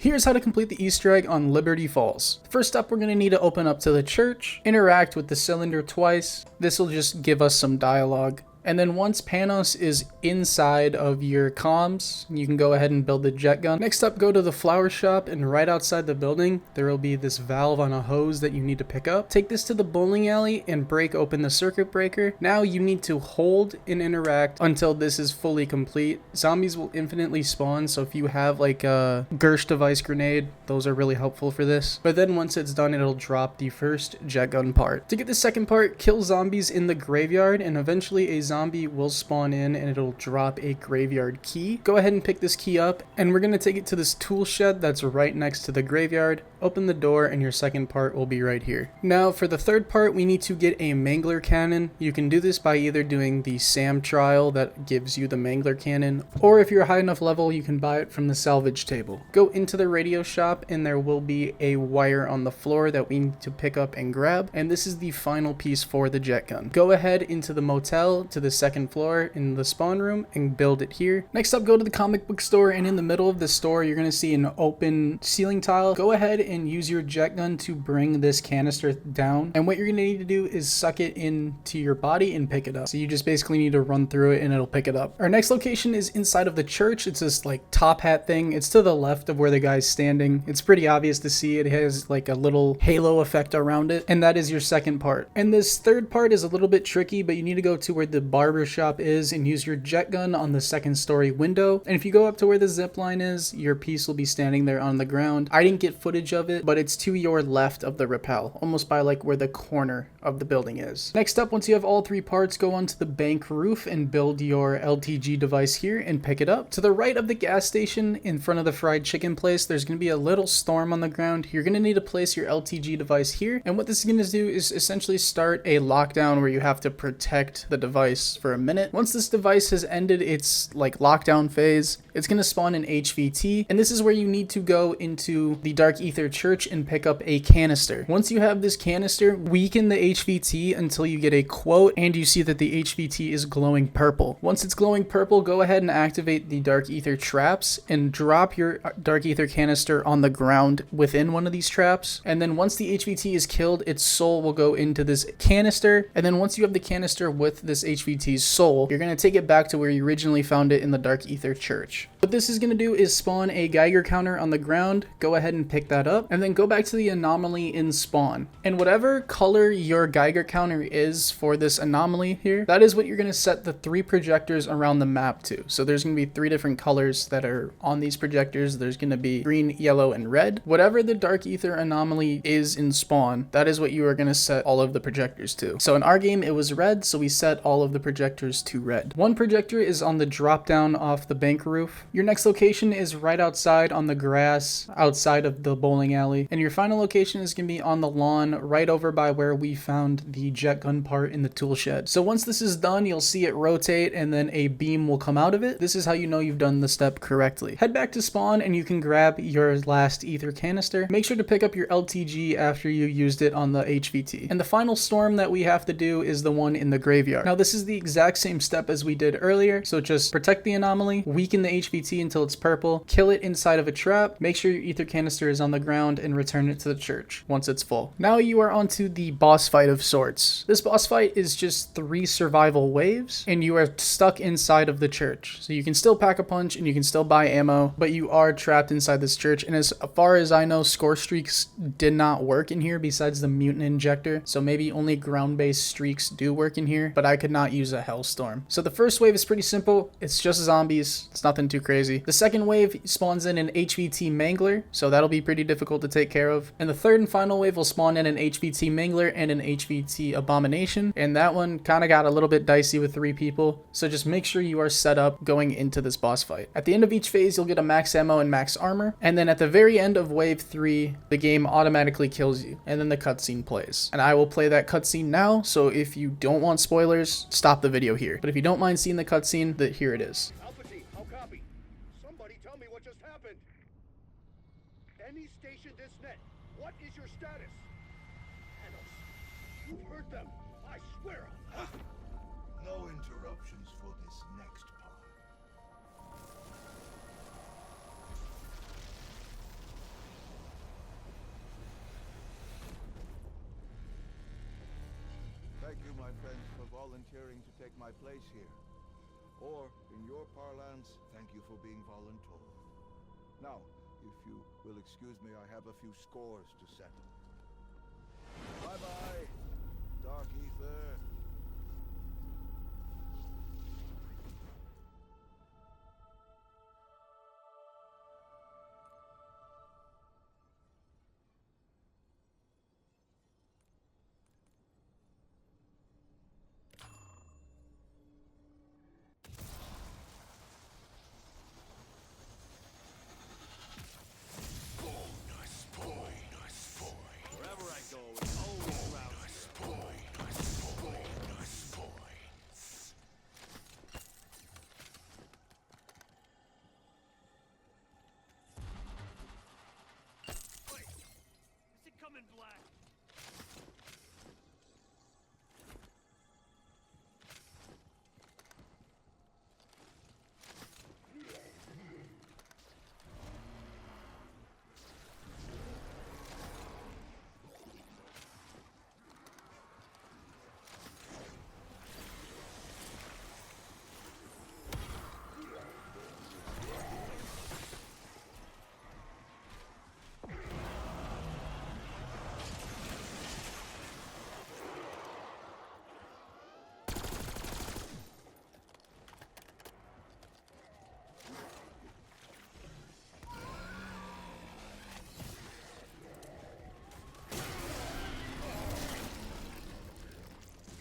Here's how to complete the Easter egg on Liberty Falls. First up, we're going to need to open up to the church, interact with the cylinder twice. This will just give us some dialogue. And then once Panos is inside of your comms, you can go ahead and build the jet gun. Next up, go to the flower shop, and right outside the building, there will be this valve on a hose that you need to pick up. Take this to the bowling alley and break open the circuit breaker. Now you need to hold and interact until this is fully complete. Zombies will infinitely spawn, so if you have like a Gersh device grenade, those are really helpful for this. But then once it's done, it'll drop the first jet gun part. To get the second part, kill zombies in the graveyard, and eventually a zombie will spawn in and it'll drop a graveyard key. Go ahead and pick this key up, and we're going to take it to this tool shed that's right next to the graveyard. Open the door and your second part will be right here. Now for the third part, we need to get a mangler cannon. You can do this by either doing the SAM trial that gives you the mangler cannon, or if you're a high enough level, you can buy it from the salvage table. Go into the radio shop and there will be a wire on the floor that we need to pick up and grab, and this is the final piece for the jet gun. Go ahead into the motel to the second floor in the spawn room and build it here. Next up, go to the comic book store, and in the middle of the store you're going to see an open ceiling tile. Go ahead and use your jet gun to bring this canister down, and what you're going to need to do is suck it into your body and pick it up. So you just basically need to run through it and it'll pick it up. Our next location is inside of the church. It's this like top hat thing. It's to the left of where the guy's standing. It's pretty obvious to see. It has like a little halo effect around it, and that is your second part. And this third part is a little bit tricky, but you need to go to where the barber shop is and use your jet gun on the second story window, and if you go up to where the zip line is, your piece will be standing there on the ground. I didn't get footage of it, but it's to your left of the rappel, almost by like where the corner of the building is. Next up, once you have all three parts, go onto the bank roof and build your LTG device here and pick it up. To the right of the gas station in front of the fried chicken place, there's going to be a little storm on the ground. You're going to need to place your LTG device here, and what this is going to do is essentially start a lockdown where you have to protect the device for a minute. Once this device has ended its like lockdown phase, it's going to spawn an HVT, and this is where you need to go into the Dark Ether Church and pick up a canister. Once you have this canister, weaken the HVT until you get a quote and you see that the HVT is glowing purple. Once it's glowing purple, go ahead and activate the Dark Ether traps and drop your Dark Ether canister on the ground within one of these traps, and then once the HVT is killed, its soul will go into this canister, and then once you have the canister with this HVT's soul, you're going to take it back to where you originally found it in the Dark Ether Church. What this is going to do is spawn a Geiger counter on the ground. Go ahead and pick that up, and then go back to the anomaly in spawn. And whatever color your Geiger counter is for this anomaly here, that is what you're going to set the 3 projectors around the map to. So there's going to be 3 different colors that are on these projectors. There's going to be green, yellow, and red. Whatever the Dark Ether anomaly is in spawn, that is what you are going to set all of the projectors to. So in our game, it was red, so we set all of the projectors to red. One projector is on the drop down off the bank roof. Your next location is right outside on the grass outside of the bowling alley, and your final location is going to be on the lawn right over by where we found the jet gun part in the tool shed. So once this is done, you'll see it rotate and then a beam will come out of it. This is how you know you've done the step correctly. Head back to spawn and you can grab your last ether canister. Make sure to pick up your LTG after you used it on the HVT. And the final storm that we have to do is the one in the graveyard. Now this is the exact same step as we did earlier, so just protect the anomaly, weaken the HVT until it's purple, kill it inside of a trap, make sure your ether canister is on the ground, and return it to the church once it's full. Now you are onto the boss fight of sorts. This boss fight is just 3 survival waves, and you are stuck inside of the church. So you can still pack a punch and you can still buy ammo, but you are trapped inside this church, and as far as I know, score streaks did not work in here besides the mutant injector, so maybe only ground-based streaks do work in here, but I could not use a hellstorm. So the first wave is pretty simple. It's just zombies. It's nothing too crazy. The second wave spawns in an HVT mangler, so that'll be pretty difficult to take care of. And the third and final wave will spawn in an HVT mangler and an HVT abomination, and that one kind of got a little bit dicey with 3 people, so just make sure you are set up going into this boss fight. At the end of each phase, you'll get a max ammo and max armor, and then at the very end of wave 3, the game automatically kills you, and then the cutscene plays. And I will play that cutscene now, so if you don't want spoilers, stop the video here. But if you don't mind seeing the cutscene, here it is. How copy? Somebody tell me what just happened. Any station this net, what is your status? Panos, you've hurt them. I swear. No interruptions for this next part. my friends for volunteering to take my place here. Or, in your parlance, thank you for being voluntold. Now, if you will excuse me, I have a few scores to settle. Bye-bye, Dark Ether. Wherever I go, it's always rousing. Wait! Is it coming black?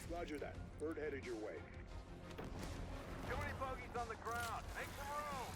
Roger that. Bird headed your way. Too many bogeys on the ground. Make some room!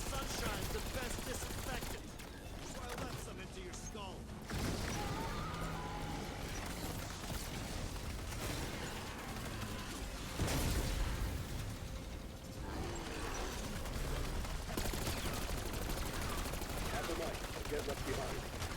Sunshine's the best disinfectant. So I left some into your skull. Have the mic. Get left behind.